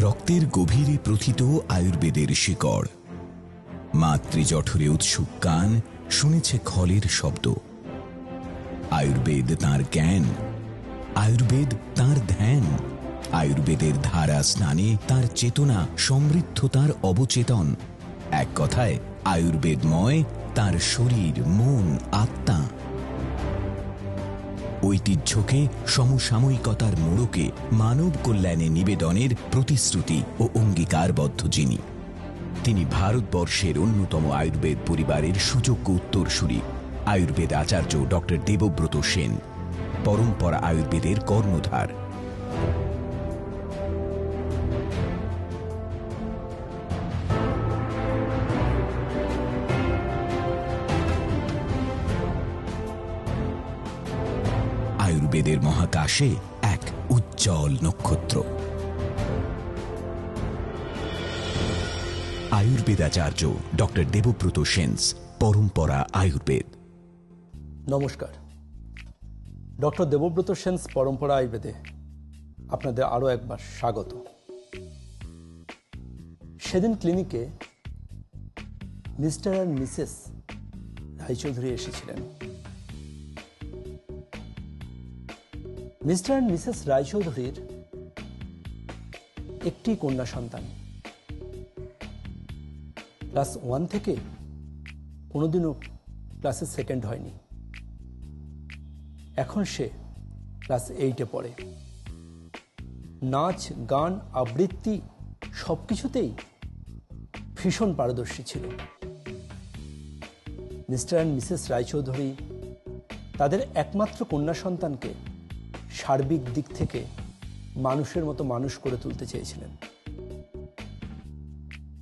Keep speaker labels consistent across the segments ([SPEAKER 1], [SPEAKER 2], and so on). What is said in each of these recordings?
[SPEAKER 1] রক্তের গভীরে প্রথিত আয়ুর্বেদের শিকড়। মাতৃজঠরে উৎসুক কান শুনেছে খলের শব্দ। আয়ুর্বেদ তাঁর জ্ঞান, আয়ুর্বেদ তাঁর ধ্যান, আয়ুর্বেদের ধারা স্নানে তাঁর চেতনা সমৃদ্ধ, তাঁর অবচেতন। এক কথায় আয়ুর্বেদময় তাঁর শরীর, মন, আত্মা। ঐতিহ্যকে সমসাময়িকতার মোড়কে মানব কল্যাণে নিবেদনের প্রতিশ্রুতি ও অঙ্গীকারবদ্ধ যিনি, তিনি ভারতবর্ষের অন্যতম আয়ুর্বেদ পরিবারের সুযোগ্য উত্তরসূরি আয়ুর্বেদ আচার্য ডক্টর দেবব্রত সেন, পরম্পরা আয়ুর্বেদের কর্ণধার। আয়ুর্বেদের মহাকাশে এক উজ্জ্বল নক্ষত্র। আয়ুর্বেদাচার্য ডক্টর দেবব্রত সেন, পরম্পরা আয়ুর্বেদ।
[SPEAKER 2] নমস্কার, ডক্টর দেবব্রত সেন, পরম্পরা আয়ুর্বেদে আপনাদের আরও একবার স্বাগত। সেদিন ক্লিনিকে মিস্টার আর মিসেস রায়চৌধুরী এসেছিলেন। মিস্টার অ্যান্ড মিসেস রায়চৌধুরীর একটি কন্যা সন্তান। ক্লাস 1 থেকে কোনোদিনও ক্লাসে সেকেন্ড হয়নি। এখন সে ক্লাস 8-এ পড়ে। নাচ, গান, আবৃত্তি সব কিছুতেই ভীষণ পারদর্শী ছিল। মিস্টার অ্যান্ড মিসেস রায়চৌধুরী তাদের একমাত্র কন্যা সন্তানকে সার্বিক দিক থেকে মানুষের মতো মানুষ করে তুলতে চেয়েছিলেন,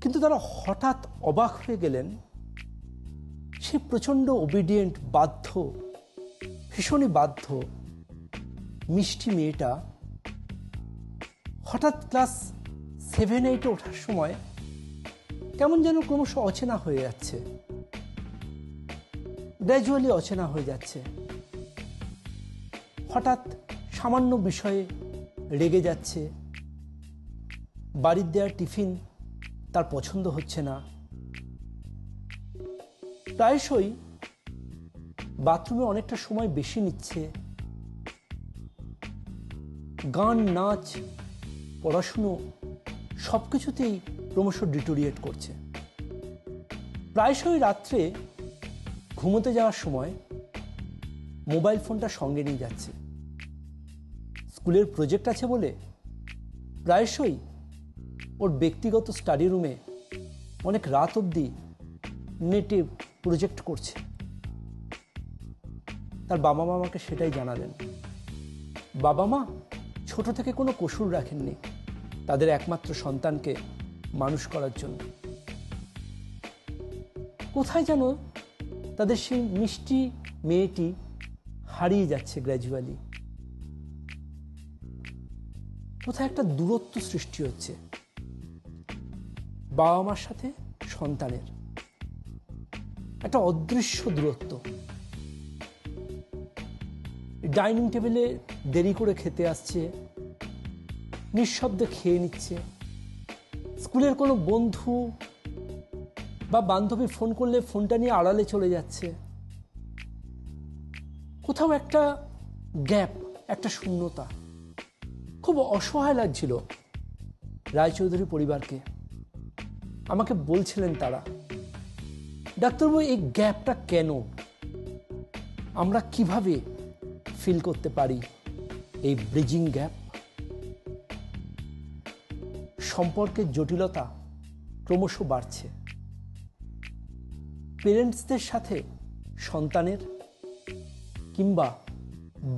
[SPEAKER 2] কিন্তু তারা হঠাৎ অবাক হয়ে গেলেন। সে প্রচণ্ড ওবিডিয়েন্ট, বাধ্য, ভীষণই বাধ্য মিষ্টি মেয়েটা হঠাৎ ক্লাস 7-8-এ ওঠার সময় কেমন যেন ক্রমশ অচেনা হয়ে যাচ্ছে, গ্র্যাজুয়ালি অচেনা হয়ে যাচ্ছে। হঠাৎ সামান্য বিষয়ে রেগে যাচ্ছে, বাড়ির দেওয়া টিফিন তার পছন্দ হচ্ছে না, প্রায়শই বাথরুমে অনেকটা সময় বেশি নিচ্ছে, গান, নাচ, পড়াশুনো সব কিছুতেই ক্রমশ ডিটোরিয়েট করছে। প্রায়শই রাত্রে ঘুমোতে যাওয়ার সময় মোবাইল ফোনটা সঙ্গে নিয়ে যাচ্ছে। স্কুলের প্রজেক্ট আছে বলে প্রায়শই ওর ব্যক্তিগত স্টাডি রুমে অনেক রাত অবধি নেটে প্রজেক্ট করছে। তার বাবা মা আমাকে সেটাই জানালেন। বাবা মা ছোট থেকে কোনো কসুর রাখেননি তাদের একমাত্র সন্তানকে মানুষ করার জন্য। কোথায় যেন তাদের সেই মিষ্টি মেয়েটি হারিয়ে যাচ্ছে গ্র্যাজুয়ালি। কোথায় একটা দূরত্ব সৃষ্টি হচ্ছে বাবা মার সাথে সন্তানের, একটা অদৃশ্য দূরত্ব। ডাইনিং টেবিলে দেরি করে খেতে আসছে, নিঃশব্দে খেয়ে নিচ্ছে। স্কুলের কোনো বন্ধু বা বান্ধবী ফোন করলে ফোনটা নিয়ে আড়ালে চলে যাচ্ছে। কোথাও একটা গ্যাপ, একটা শূন্যতা। খুব অসহায় লাগছিল রায়চৌধুরী পরিবারকে। আমাকে বলছিলেন তারা, ডাক্তারবাবু এই গ্যাপটা কেন, আমরা কিভাবে ফিল করতে পারি এই ব্রিজিং গ্যাপ। সম্পর্কের জটিলতা ক্রমশ বাড়ছে। পেরেন্টসদের সাথে সন্তানের কিংবা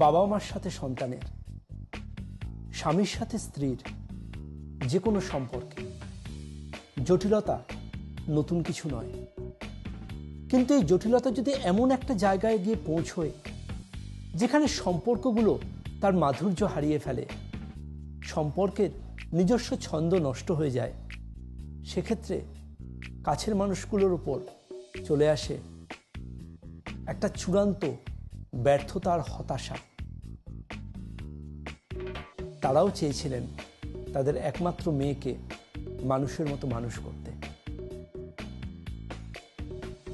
[SPEAKER 2] বাবা মার সাথে সন্তানের, স্বামীর সাথে স্ত্রীর, যে কোনো সম্পর্কে জটিলতা নতুন কিছু নয়। কিন্তু এই জটিলতা যদি এমন একটা জায়গায় গিয়ে পৌঁছয় যেখানে সম্পর্কগুলো তার মাধুর্য হারিয়ে ফেলে, সম্পর্কের নিজস্ব ছন্দ নষ্ট হয়ে যায়, সেক্ষেত্রে কাছের মানুষগুলোর উপর চলে আসে একটা চূড়ান্ত ব্যর্থতার হতাশা। তারাও চেয়েছিলেন তাদের একমাত্র মেয়েকে মানুষের মতো মানুষ করতে।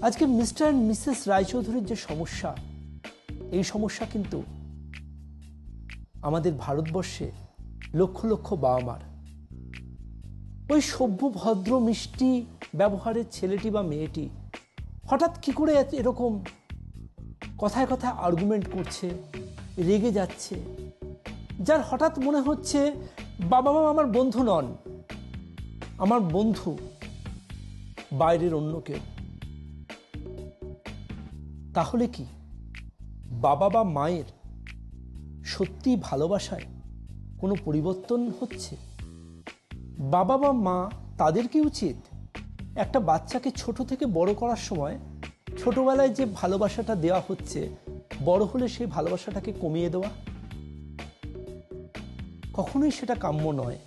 [SPEAKER 2] আজকে মিস্টার অ্যান্ড মিসেস রায়চৌধুরীর যে সমস্যা, এই সমস্যা কিন্তু আমাদের ভারতবর্ষে লক্ষ লক্ষ বাবা মার। ওই সভ্য ভদ্র মিষ্টি ব্যবহারের ছেলেটি বা মেয়েটি হঠাৎ কি করে এরকম কথায় কথায় আর্গুমেন্ট করছে, রেগে যাচ্ছে, যার হঠাৎ মনে হচ্ছে বাবা মা আমার বন্ধু নন, আমার বন্ধু বাইরের অন্য কেউ। তাহলে কি বাবা বা মায়ের সত্যি ভালোবাসায় কোনো পরিবর্তন হচ্ছে? বাবা বা মা তাদের কি উচিত একটা বাচ্চাকে ছোট থেকে বড় করার সময় ছোটবেলায় যে ভালোবাসাটা দেওয়া হচ্ছে, বড় হলে সেই ভালোবাসাটাকে কমিয়ে দেওয়া? কখনোই সেটা কাম্য নয়।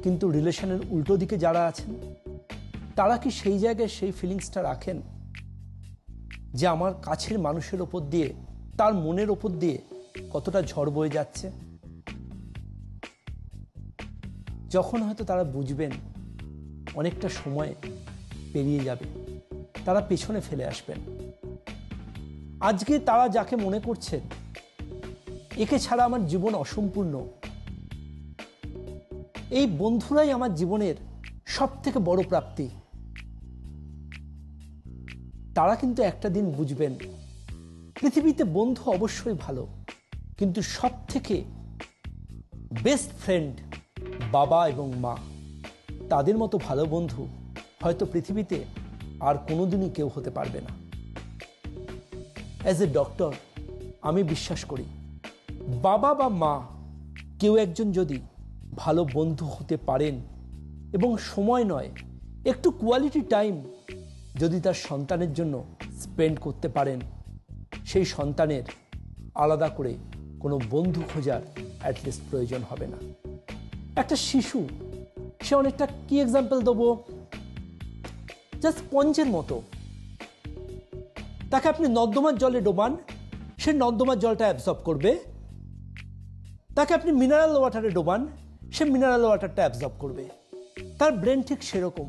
[SPEAKER 2] কিন্তু রিলেশনের উল্টো দিকে যারা আছেন, তারা কি সেই জায়গায় সেই ফিলিংসটা রাখেন যে আমার কাছের মানুষের ওপর দিয়ে, তার মনের ওপর দিয়ে কতটা ঝড় বয়ে যাচ্ছে? যখন হয়তো তারা বুঝবেন অনেকটা সময় পেরিয়ে যাবে, তারা পেছনে ফেলে আসবেন। আজকে তারা যাকে মনে করছেন একে ছাড়া আমার জীবন অসম্পূর্ণ, এই বন্ধুরাই আমার জীবনের সব থেকে বড় প্রাপ্তি, তারা কিন্তু একটা দিন বুঝবেন পৃথিবীতে বন্ধু অবশ্যই ভালো, কিন্তু সব থেকে বেস্ট ফ্রেন্ড বাবা এবং মা। তাদের মতো ভালো বন্ধু হয়তো পৃথিবীতে আর কোনোদিনই কেউ হতে পারবে না। অ্যাজ এ ডক্টর আমি বিশ্বাস করি, বাবা বা মা কেউ একজন যদি ভালো বন্ধু হতে পারেন এবং সময় নয়, একটু কোয়ালিটি টাইম যদি তার সন্তানের জন্য স্পেন্ড করতে পারেন, সেই সন্তানের আলাদা করে কোনো বন্ধু খোঁজার অ্যাটলিস্ট প্রয়োজন হবে না। একটা শিশু, সে অনেকটা কি এক্সাম্পল দেবো, জাস্ট স্পঞ্জের মতো। তাকে আপনি নর্দমার জলে ডোবান, সে নর্দমার জলটা অ্যাবজর্ব করবে। তাকে আপনি মিনারেল ওয়াটারে ডোবান, সে মিনারেল ওয়াটারটা অ্যাবজর্ব করবে। তার ব্রেন ঠিক সেরকম।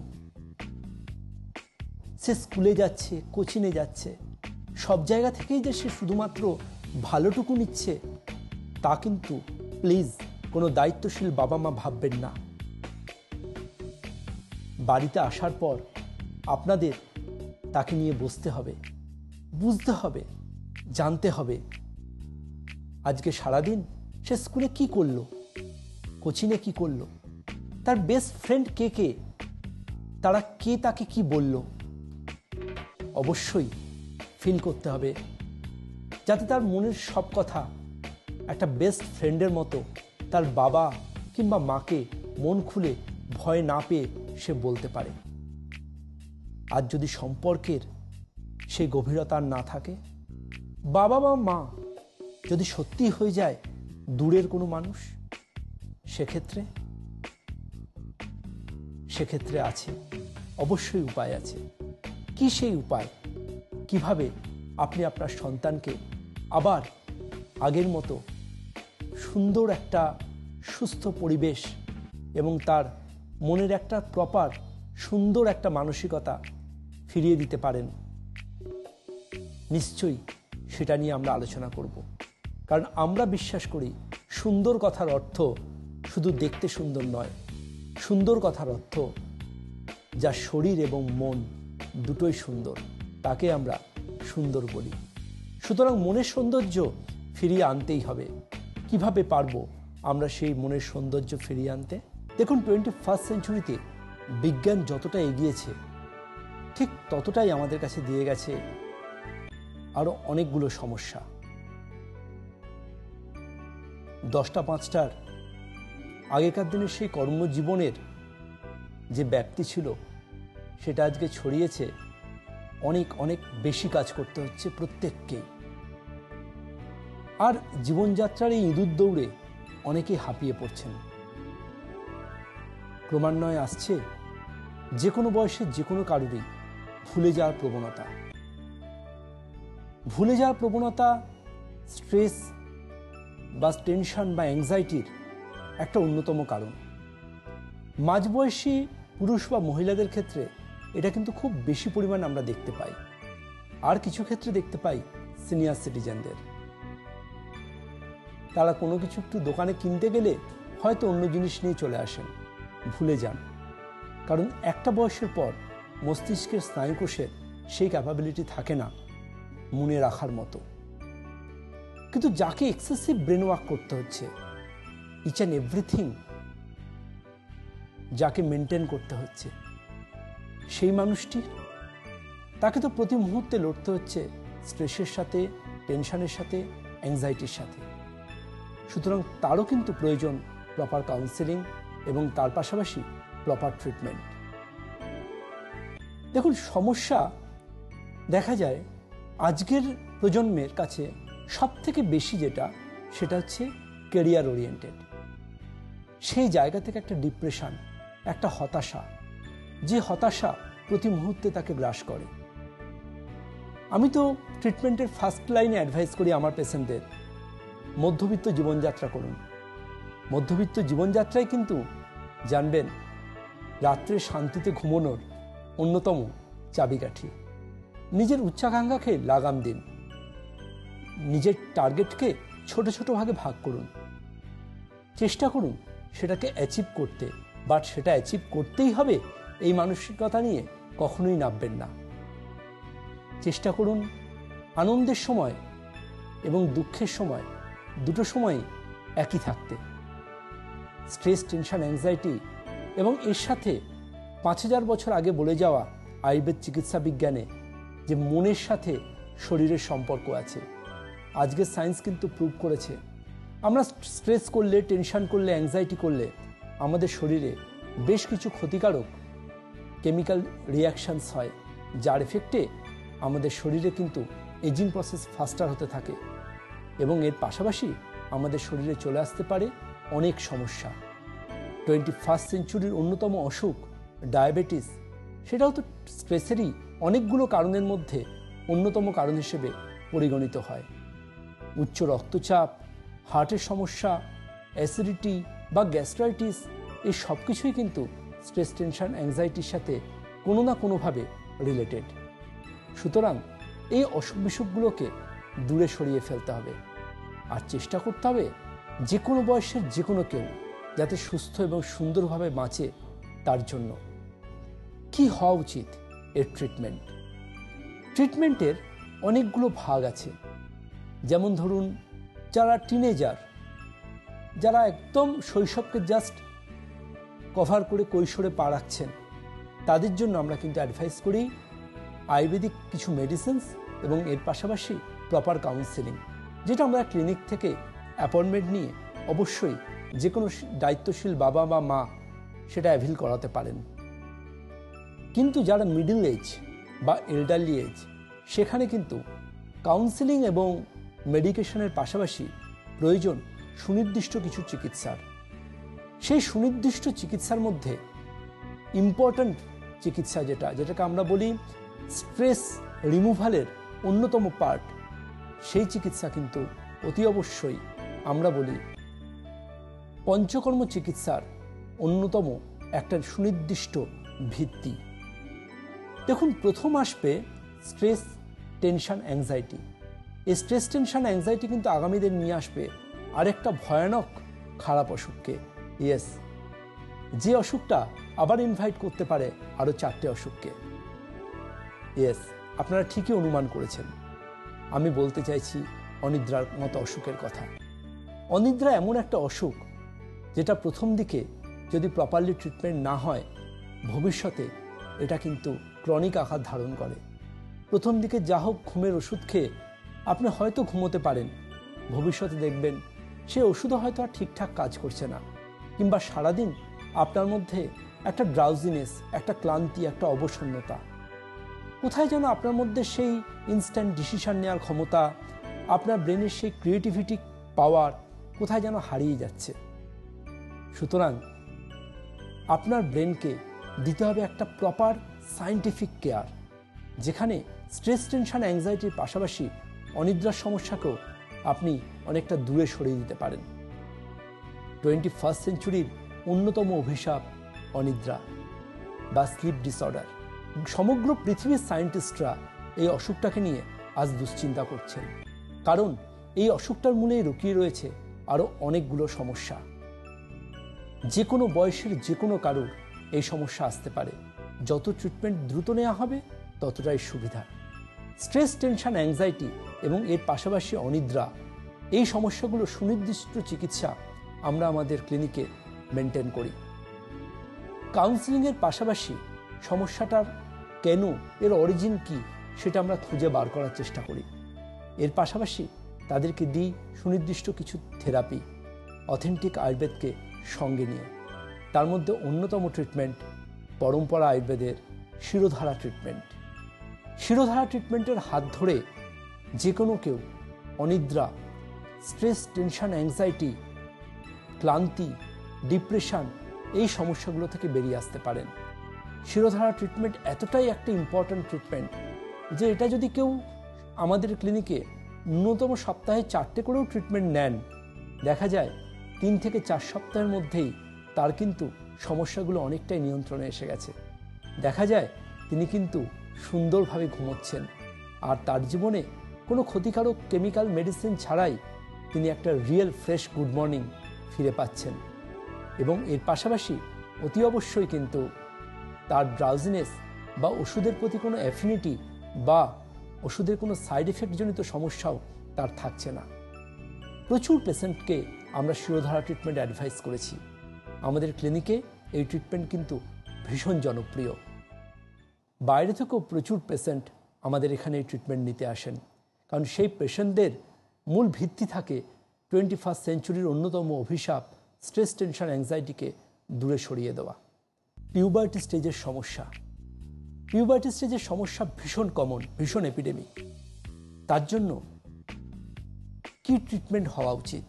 [SPEAKER 2] সে স্কুলে যাচ্ছে, কোচিংয়ে যাচ্ছে, সব জায়গা থেকেই যে সে শুধুমাত্র ভালোটুকু নিচ্ছে তা কিন্তু প্লিজ কোনো দায়িত্বশীল বাবা মা ভাববেন না। বাড়িতে আসার পর আপনাদের তাকে নিয়ে বসতে হবে, বুঝতে হবে, জানতে হবে আজকে সারাদিন সে স্কুলে কি করলো, কোচিংয়ে কি করলো, তার বেস্ট ফ্রেন্ড কে কে, তারা কে তাকে কি বলল। অবশ্যই ফিল করতে হবে যাতে তার মনের সব কথা একটা বেস্ট ফ্রেন্ডের মতো তার বাবা কিংবা মাকে মন খুলে ভয় না পেয়ে সে বলতে পারে। আর যদি সম্পর্কের সেই গভীরতা না থাকে, বাবা বা মা যদি সত্যি হয়ে যায় দূরের কোনো মানুষ, সেক্ষেত্রে আছে, অবশ্যই উপায় আছে। কি সেই উপায়? কিভাবে আপনি আপনার সন্তানকে আবার আগের মতো সুন্দর একটা সুস্থ পরিবেশ এবং তার মনের একটা প্রপার সুন্দর একটা মানসিকতা ফিরিয়ে দিতে পারেন, নিশ্চয়ই সেটা নিয়ে আমরা আলোচনা করব। কারণ আমরা বিশ্বাস করি সুন্দর কথার অর্থ শুধু দেখতে সুন্দর নয়, সুন্দর কথার অর্থ যা শরীর এবং মন দুটোই সুন্দর, তাকে আমরা সুন্দর বলি। সুতরাং মনের সৌন্দর্য ফিরিয়ে আনতেই হবে। কিভাবে পারবো আমরা সেই মনের সৌন্দর্য ফিরিয়ে আনতে? দেখুন, 21st সেঞ্চুরিতে বিজ্ঞান যতটা এগিয়েছে ঠিক ততটাই আমাদের কাছে দিয়ে গেছে আরো অনেকগুলো সমস্যা। 10টা 5টার আগেকার দিনের সেই কর্মজীবনের যে ব্যাপ্তি ছিল সেটা আজকে ছড়িয়েছে, অনেক অনেক বেশি কাজ করতে হচ্ছে প্রত্যেককেই। আর জীবনযাত্রার এই ইঁদুর দৌড়ে অনেকেই হাঁপিয়ে পড়ছেন। ক্রমান্বয়ে আসছে যে কোনো বয়সের যে কোনো কারুরই ভুলে যাওয়ার প্রবণতা, স্ট্রেস বা টেনশন বা অ্যাংজাইটির একটা অন্যতম কারণ। মাঝবয়সী পুরুষ বা মহিলাদের ক্ষেত্রে এটা কিন্তু খুব বেশি পরিমাণ আমরা দেখতে পাই। আর কিছু ক্ষেত্রে দেখতে পাই সিনিয়র সিটিজেনদের। তারা কোনো কিছু একটু দোকানে কিনতে গেলে হয়তো অন্য জিনিস নিয়ে চলে আসেন, ভুলে যান। কারণ একটা বয়সের পর মস্তিষ্কের স্নায়ুকোষের সেই ক্যাপাবিলিটি থাকে না মনে রাখার মতো। কিন্তু যাকে এক্সেসিভ ব্রেন ওয়ার্ক করতে হচ্ছে, ইচ অ্যান্ড এভরিথিং যাকে মেনটেন করতে হচ্ছে, সেই মানুষটি, তাকে তো প্রতি মুহূর্তে লড়তে হচ্ছে স্ট্রেসের সাথে, টেনশনের সাথে, অ্যাংজাইটির সাথে। সুতরাং তারও কিন্তু প্রয়োজন প্রপার কাউন্সেলিং এবং তার পাশাপাশি প্রপার ট্রিটমেন্ট। দেখুন, সমস্যা দেখা যায় আজকের প্রজন্মের কাছে সব থেকে বেশি যেটা, সেটা হচ্ছে ক্যারিয়ার ওরিয়েন্টেড। সেই জায়গা থেকে একটা ডিপ্রেশন, একটা হতাশা, যে হতাশা প্রতি মুহূর্তে তাকে গ্রাস করে। আমি তো ট্রিটমেন্টের ফার্স্ট লাইনে অ্যাডভাইস করি আমার পেশেন্টদের, মধ্যবিত্ত জীবনযাত্রা করুন। মধ্যবিত্ত জীবনযাত্রায় কিন্তু জানবেন রাত্রে শান্তিতে ঘুমানোর অন্যতম চাবিকাঠি। নিজের উচ্চাকাঙ্ক্ষাকে লাগাম দিন, নিজের টার্গেটকে ছোট ছোট ভাগে ভাগ করুন, চেষ্টা করুন সেটাকে অ্যাচিভ করতে। বাট সেটা অ্যাচিভ করতেই হবে এই মানসিকতা নিয়ে কখনোই নামবেন না। চেষ্টা করুন আনন্দের সময় এবং দুঃখের সময় দুটো সময় একই থাকতে। স্ট্রেস, টেনশন, অ্যাংজাইটি এবং এর সাথে 5000 বছর আগে বলে যাওয়া আয়ুর্বেদ চিকিৎসা বিজ্ঞানে যে মনের সাথে শরীরের সম্পর্ক আছে, আজকের সায়েন্স কিন্তু প্রুভ করেছে আমরা স্ট্রেস করলে, টেনশন করলে, অ্যাংজাইটি করলে আমাদের শরীরে বেশ কিছু ক্ষতিকারক কেমিক্যাল রিয়াকশানস হয়, যার এফেক্টে আমাদের শরীরে কিন্তু এজিং প্রসেস ফাস্টার হতে থাকে এবং এর পাশাপাশি আমাদের শরীরে চলে আসতে পারে অনেক সমস্যা। 21st সেঞ্চুরির অন্যতম অসুখ ডায়াবেটিস, সেটাও তো স্ট্রেসেরই অনেকগুলো কারণের মধ্যে অন্যতম কারণ হিসেবে পরিগণিত হয়। উচ্চ রক্তচাপ, হার্টের সমস্যা, অ্যাসিডিটি বা গ্যাস্ট্রাইটিস, এই সব কিছুই কিন্তু স্ট্রেস, টেনশন, অ্যাংজাইটির সাথে কোনো না কোনোভাবে রিলেটেড। সুতরাং এই অসুখ বিসুখগুলোকে দূরে সরিয়ে ফেলতে হবে আর চেষ্টা করতে হবে যে কোনো বয়সের যে কোনো কেউ যাতে সুস্থ এবং সুন্দরভাবে বাঁচে। তার জন্য কি হওয়া উচিত? এর ট্রিটমেন্টের অনেকগুলো ভাগ আছে। যেমন ধরুন, যারা টিনেজার, যারা একদম শৈশবকে জাস্ট কভার করে কৈশোরে পা রাখছেন, তাদের জন্য আমরা কিন্তু অ্যাডভাইস করি আয়ুর্বেদিক কিছু মেডিসিনস এবং এর পাশাপাশি প্রপার কাউন্সেলিং, যেটা আমরা ক্লিনিক থেকে অ্যাপয়েন্টমেন্ট নিয়ে অবশ্যই যে কোনো দায়িত্বশীল বাবা বা মা সেটা অ্যাভিল করাতে পারেন। কিন্তু যারা মিডল এজ বা এল্ডারলি এজ, সেখানে কিন্তু কাউন্সেলিং এবং মেডিকেশনের পাশাপাশি প্রয়োজন সুনির্দিষ্ট কিছু চিকিৎসার। সেই সুনির্দিষ্ট চিকিৎসার মধ্যে ইম্পর্ট্যান্ট চিকিৎসা যেটাকে আমরা বলি স্ট্রেস রিমুভালের অন্যতম পার্ট, সেই চিকিৎসা কিন্তু অতি অবশ্যই আমরা বলি পঞ্চকর্ম চিকিৎসার অন্যতম একটা সুনির্দিষ্ট ভিত্তি। দেখুন, প্রথম আসবে স্ট্রেস, টেনশন, অ্যাংজাইটি। এই স্ট্রেস, টেনশন, অ্যাংজাইটি কিন্তু আগামীদের নিয়ে আসবে আরেকটা ভয়ানক খারাপ অসুখকে। ইয়েস, যে অসুখটা আবার ইনভাইট করতে পারে আরও 4টে অসুখকে। ইয়েস, আপনারা ঠিকই অনুমান করেছেন, আমি বলতে চাইছি অনিদ্রার মতো অসুখের কথা। অনিদ্রা এমন একটা অসুখ যেটা প্রথম দিকে যদি প্রপারলি ট্রিটমেন্ট না হয়, ভবিষ্যতে এটা কিন্তু ক্রনিক আকার ধারণ করে। প্রথম দিকে যা হোক ঘুমের ওষুধ খেয়ে আপনি হয়তো ঘুমোতে পারেন, ভবিষ্যতে দেখবেন সে ওষুধও হয়তো আর ঠিকঠাক কাজ করছে না, কিংবা সারাদিন আপনার মধ্যে একটা ড্রাউজিনেস, একটা ক্লান্তি, একটা অবসন্নতা, কোথায় যেন আপনার মধ্যে সেই ইনস্ট্যান্ট ডিসিশন নেওয়ার ক্ষমতা, আপনার ব্রেনের সেই ক্রিয়েটিভিটি পাওয়ার কোথায় যেন হারিয়ে যাচ্ছে। সুতরাং আপনার ব্রেনকে দিতে হবে একটা প্রপার সায়েন্টিফিক কেয়ার, যেখানে স্ট্রেস, টেনশন, অ্যাংজাইটির পাশাপাশি অনিদ্রার সমস্যাকেও আপনি অনেকটা দূরে সরিয়ে দিতে পারেন। 21st সেঞ্চুরির অন্যতম অভিশাপ অনিদ্রা বা স্লিপ ডিসঅর্ডার। সমগ্র পৃথিবীর সায়েন্টিস্টরা এই অসুখটাকে নিয়ে আজ দুশ্চিন্তা করছেন, কারণ এই অসুখটার মূলেই লুকিয়ে রয়েছে আরও অনেকগুলো সমস্যা। যে কোনো বয়সের যে কোনো কারোর এই সমস্যা আসতে পারে। যত ট্রিটমেন্ট দ্রুত নেওয়া হবে ততটাই সুবিধা। স্ট্রেস, টেনশন, অ্যাংজাইটি এবং এর পাশাপাশি অনিদ্রা, এই সমস্যাগুলো সুনির্দিষ্ট চিকিৎসা আমরা আমাদের ক্লিনিকে মেনটেন করি। কাউন্সেলিংয়ের পাশাপাশি সমস্যাটার কেন, এর অরিজিন কি, সেটা আমরা খুঁজে বার করার চেষ্টা করি। এর পাশাপাশি তাদেরকে দিই সুনির্দিষ্ট কিছু থেরাপি, অথেন্টিক আয়ুর্বেদকে সঙ্গে নিয়ে। তার মধ্যে অন্যতম ট্রিটমেন্ট পরম্পরা আয়ুর্বেদের শিরোধারা ট্রিটমেন্ট। শিরোধারা ট্রিটমেন্টের হাত ধরে যে কোনো কেউ অনিদ্রা, স্ট্রেস, টেনশন, অ্যাংজাইটি, ক্লান্তি, ডিপ্রেশন, এই সমস্যাগুলো থেকে বেরিয়ে আসতে পারেন। শিরোধারা ট্রিটমেন্ট এতটাই একটা ইম্পর্ট্যান্ট ট্রিটমেন্ট যে এটা যদি কেউ আমাদের ক্লিনিকে ন্যূনতম সপ্তাহে 4টে করেও ট্রিটমেন্ট নেন, দেখা যায় 3 থেকে 4 সপ্তাহের মধ্যেই তার কিন্তু সমস্যাগুলো অনেকটাই নিয়ন্ত্রণে এসে গেছে। দেখা যায় তিনি কিন্তু সুন্দরভাবে ঘুমোচ্ছেন, আর তার জীবনে কোনো ক্ষতিকারক কেমিক্যাল মেডিসিন ছাড়াই তিনি একটা রিয়েল ফ্রেশ গুড মর্নিং ফিরে পাচ্ছেন। এবং এর পাশাপাশি অতি অবশ্যই কিন্তু তার ড্রাউজিনেস বা ওষুধের প্রতি কোনো অ্যাফিনিটি বা ওষুধের কোনো সাইড এফেক্টজনিত সমস্যাও তার থাকছে না। প্রচুর পেশেন্টকে আমরা শিরোধারা ট্রিটমেন্ট অ্যাডভাইস করেছি। আমাদের ক্লিনিকে এই ট্রিটমেন্ট কিন্তু ভীষণ জনপ্রিয়। বাইরে থেকেও প্রচুর পেশেন্ট আমাদের এখানে এই ট্রিটমেন্ট নিতে আসেন, কারণ সেই পেশেন্টদের মূল ভিত্তি থাকে 21st সেঞ্চুরির অন্যতম অভিশাপ স্ট্রেস, টেনশন, অ্যাংজাইটিকে দূরে সরিয়ে দেওয়া। পিউবার্টি স্টেজের সমস্যা। পিউবার্টি স্টেজের সমস্যা ভীষণ কমন, ভীষণ এপিডেমিক। তার জন্য কি ট্রিটমেন্ট হওয়া উচিত,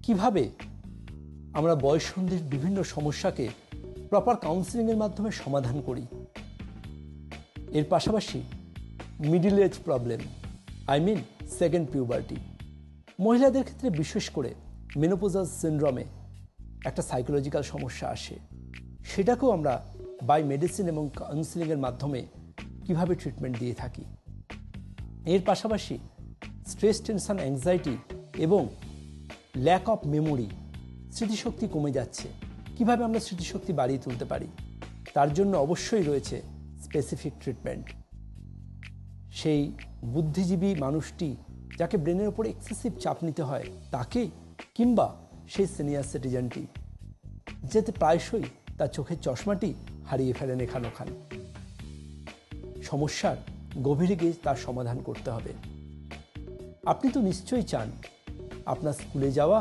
[SPEAKER 2] কিভাবে আমরা বয়ঃসন্ধির বিভিন্ন সমস্যাকে প্রপার কাউন্সেলিংয়ের মাধ্যমে সমাধান করি। এর পাশাপাশি middle age problem, second puberty, মহিলাদের ক্ষেত্রে বিশেষ করে মেনোপজাল সিনড্রোমে একটা সাইকোলজিক্যাল সমস্যা আসে, সেটাকেও আমরা বাই মেডিসিন এবং কাউন্সেলিংয়ের মাধ্যমে কিভাবে ট্রিটমেন্ট দিয়ে থাকি। এর পাশাপাশি স্ট্রেস, টেনশন, অ্যাংজাইটি এবং ল্যাক অফ মেমোরি, স্মৃতিশক্তি কমে যাচ্ছে, কিভাবে আমরা স্মৃতিশক্তি বাড়িয়ে তুলতে পারি, তার জন্য অবশ্যই রয়েছে স্পেসিফিক ট্রিটমেন্ট। সেই বুদ্ধিজীবী মানুষটি যাকে ব্রেনের ওপর এক্সেসিভ চাপ নিতে হয় তাকে, কিংবা সেই সিনিয়র সিটিজেনটি যেতে প্রায়শই তার চোখের চশমাটি হারিয়ে ফেলেন এখান ওখান। সমস্যার গভীরে গিয়ে তার সমাধান করতে হবে। আপনি তো নিশ্চয়ই চান আপনার স্কুলে যাওয়া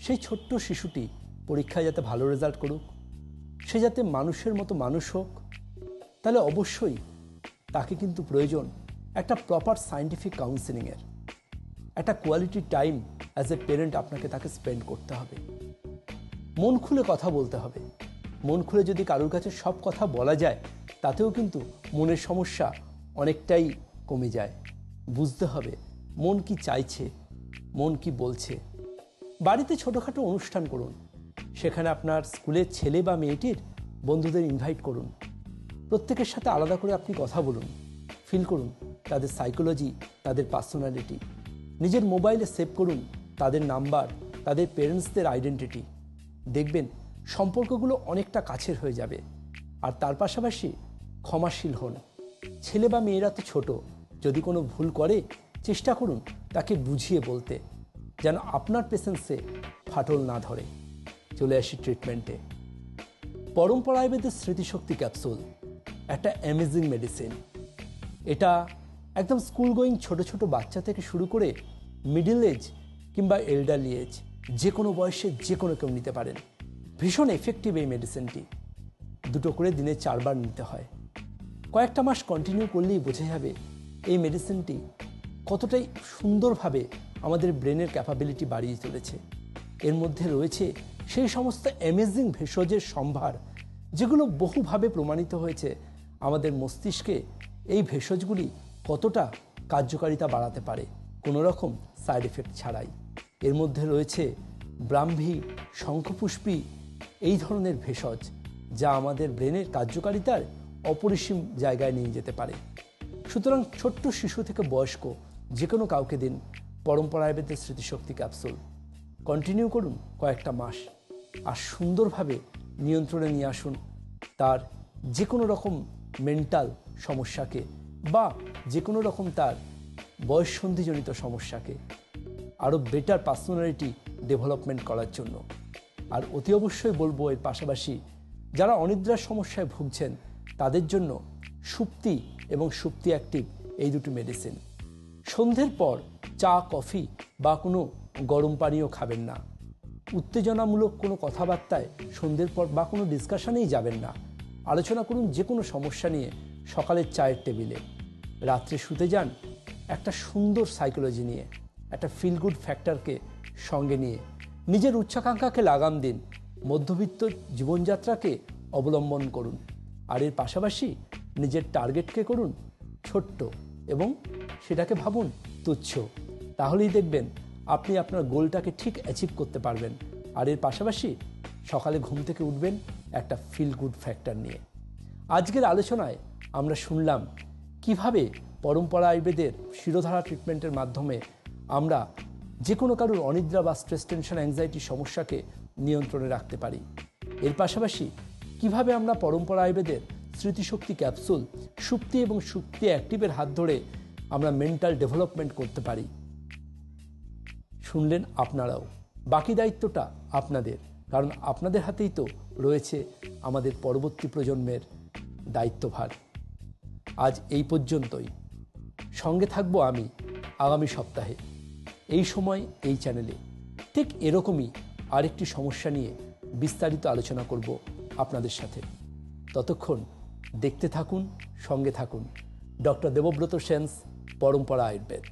[SPEAKER 2] সেই ছোট্ট শিশুটি পরীক্ষায় যাতে ভালো রেজাল্ট করুক, সে যাতে মানুষের মতো মানুষ হোক। তাহলে অবশ্যই তাকে কিন্তু প্রয়োজন একটা প্রপার সায়েন্টিফিক কাউন্সেলিংয়ের। একটা quality time as a parent আপনাকে তাকে স্পেন্ড করতে হবে। মন খুলে কথা বলতে হবে। মন খুলে যদি কারোর কাছে সব কথা বলা যায়, তাতেও কিন্তু মনের সমস্যা অনেকটাই কমে যায়। বুঝতে হবে মন কি চাইছে, মন কি বলছে। বাড়িতে ছোটোখাটো অনুষ্ঠান করুন, সেখানে আপনার স্কুলের ছেলে বা মেয়েটির বন্ধুদের ইনভাইট করুন। প্রত্যেকের সাথে আলাদা করে আপনি কথা বলুন, ফিল করুন তাদের সাইকোলজি, তাদের পার্সোনালিটি। নিজের মোবাইলে সেভ করুন তাদের নাম্বার, তাদের পেরেন্টসদের আইডেন্টিটি। দেখবেন সম্পর্কগুলো অনেকটা কাছের হয়ে যাবে। আর তার পাশাপাশি ক্ষমাশীল হন। ছেলে বা মেয়েরা তো ছোট, যদি কোনো ভুল করে চেষ্টা করুন তাকে বুঝিয়ে বলতে, যেন আপনার পেশেন্সে ফাটল না ধরে। চলে আসি ট্রিটমেন্টে। পরম্পরা আয়ুর্বেদের স্মৃতিশক্তি ক্যাপসুল একটা অ্যামেজিং মেডিসিন। এটা একদম স্কুল গোয়িং ছোট ছোট বাচ্চা থেকে শুরু করে মিডল এজ কিংবা এল্ডারলি এজ, যে কোনো বয়সে যে কোনো কেউ নিতে পারেন। ভীষণ এফেক্টিভ এই মেডিসিনটি। 2 করে দিনে 4 বার নিতে হয়। কয়েকটা মাস কন্টিনিউ করলেই বোঝা যাবে এই মেডিসিনটি কতটাই সুন্দরভাবে আমাদের ব্রেনের ক্যাপাবিলিটি বাড়িয়ে তুলেছে। এর মধ্যে রয়েছে সেই সমস্ত অ্যামেজিং ভেষজের সম্ভার, যেগুলো বহুভাবে প্রমাণিত হয়েছে আমাদের মস্তিষ্কে এই ভেষজগুলি কতটা কার্যকারিতা বাড়াতে পারে কোনো রকম সাইড এফেক্ট ছাড়াই। এর মধ্যে রয়েছে ব্রাহ্মী, শঙ্খপুষ্পী এই ধরনের ভেষজ যা আমাদের ব্রেনের কার্যকারিতার অপরিসীম জায়গায় নিয়ে যেতে পারে। সুতরাং ছোট্ট শিশু থেকে বয়স্ক যে কোনো কাউকে দিন পরম্পরা আয়ুর্বেদের স্মৃতিশক্তি ক্যাপসুল। কন্টিনিউ করুন কয়েকটা মাস, আর সুন্দরভাবে নিয়ন্ত্রণে নিয়ে আসুন তার যে কোনো রকম মেন্টাল সমস্যাকে বা যে কোনো রকম তার বয়ঃসন্ধিজনিত সমস্যাকে আরও বেটার পার্সোনালিটি ডেভেলপমেন্ট করার জন্য। আর অতি অবশ্যই বলবো এর পাশাপাশি যারা অনিদ্রার সমস্যায় ভুগছেন তাদের জন্য সুপ্তি এবং সুপ্তি অ্যাক্টিভ এই দুটি মেডিসিন। সন্ধ্যের পর চা, কফি বা কোনো গরম পানীয় খাবেন না। উত্তেজনামূলক কোনো কথাবার্তায় সন্ধ্যের পর বা কোনো ডিসকাশনেই যাবেন না। আলোচনা করুন যে কোনো সমস্যা নিয়ে সকালের চায়ের টেবিলে। রাত্রে শুতে যান একটা সুন্দর সাইকোলজি নিয়ে, একটা ফিল গুড ফ্যাক্টরকে সঙ্গে নিয়ে। নিজের উচ্চাকাঙ্ক্ষাকে লাগাম দিন, মধ্যবিত্ত জীবনযাত্রাকে অবলম্বন করুন, আর এর পাশাপাশি নিজের টার্গেটকে করুন ছোট্ট এবং সেটাকে ভাবুন তুচ্ছ। তাহলেই দেখবেন আপনি আপনার গোলটাকে ঠিক অ্যাচিভ করতে পারবেন। আর এর পাশাপাশি সকালে ঘুম থেকে উঠবেন একটা ফিল গুড ফ্যাক্টর নিয়ে। আজকের আলোচনায় আমরা শুনলাম কিভাবে পরম্পরা আয়ুর্বেদের শিরোধারা ট্রিটমেন্টের মাধ্যমে আমরা যে কোনো কারোর অনিদ্রা বা স্ট্রেস, টেনশন, অ্যাংজাইটি সমস্যাকে নিয়ন্ত্রণে রাখতে পারি। এর পাশাপাশি কিভাবে আমরা পরম্পরা আয়ুর্বেদের স্মৃতিশক্তি ক্যাপসুল, সুপ্তি এবং সুপ্তি অ্যাক্টিভের হাত ধরে আমরা মেন্টাল ডেভেলপমেন্ট করতে পারি। শুনলেন আপনারাও। বাকি দায়িত্বটা আপনাদের, কারণ আপনাদের হাতেই তো রয়েছে আমাদের পরবর্তী প্রজন্মের দায়িত্বভার। আজ এই পর্যন্তই। সঙ্গে থাকবো আমি আগামী সপ্তাহে এই সময় এই চ্যানেলে ঠিক এরকমই আরেকটি সমস্যা নিয়ে বিস্তারিত আলোচনা করব আপনাদের সাথে। ততক্ষণ দেখতে থাকুন, সঙ্গে থাকুন ডক্টর দেবব্রত সেনস, পরম্পরা আয়ুর্বেদ।